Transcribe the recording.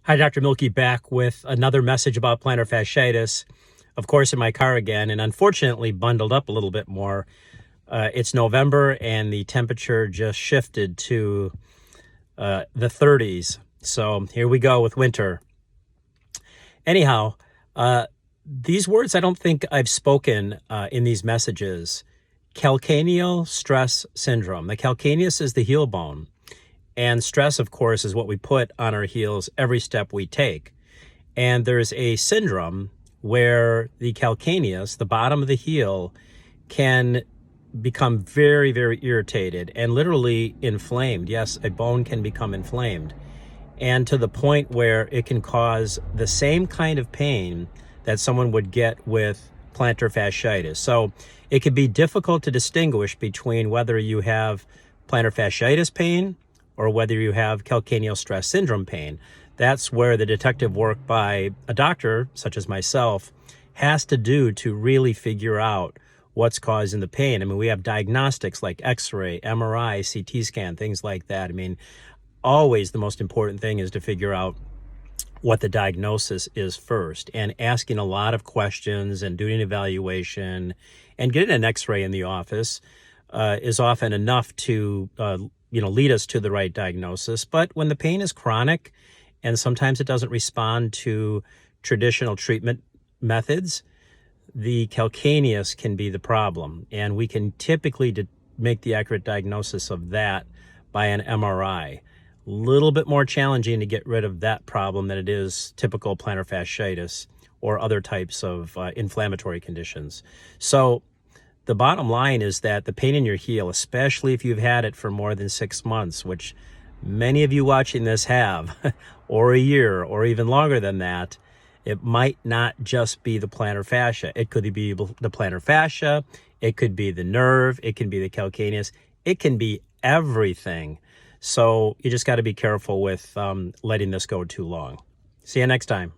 Hi, Dr. Milky back with another message about plantar fasciitis. Of course, in my car again, and unfortunately bundled up a little bit more. It's November and the temperature just shifted to the 30s. So here we go with winter. Anyhow, these words I don't think I've spoken in these messages. Calcaneal stress syndrome. The calcaneus is the heel bone. And stress, of course, is what we put on our heels every step we take. And there's a syndrome where the calcaneus, the bottom of the heel, can become very, very irritated and literally inflamed. Yes, a bone can become inflamed. And to the point where it can cause the same kind of pain that someone would get with plantar fasciitis. So it can be difficult to distinguish between whether you have plantar fasciitis pain or whether you have calcaneal stress syndrome pain. That's where the detective work by a doctor, such as myself, has to do to really figure out what's causing the pain. I mean, we have diagnostics like X-ray, MRI, CT scan, things like that. I mean, always the most important thing is to figure out what the diagnosis is first, and asking a lot of questions and doing an evaluation and getting an X-ray in the office is often enough to lead us to the right diagnosis. But when the pain is chronic and sometimes it doesn't respond to traditional treatment methods, the calcaneus can be the problem. And we can typically make the accurate diagnosis of that by an MRI. A little bit more challenging to get rid of that problem than it is typical plantar fasciitis or other types of inflammatory conditions. So the bottom line is that the pain in your heel, especially if you've had it for more than 6 months, which many of you watching this have, or a year, or even longer than that, it might not just be the plantar fascia. It could be the plantar fascia, it could be the nerve, it can be the calcaneus, it can be everything. So you just got to be careful with letting this go too long. See you next time.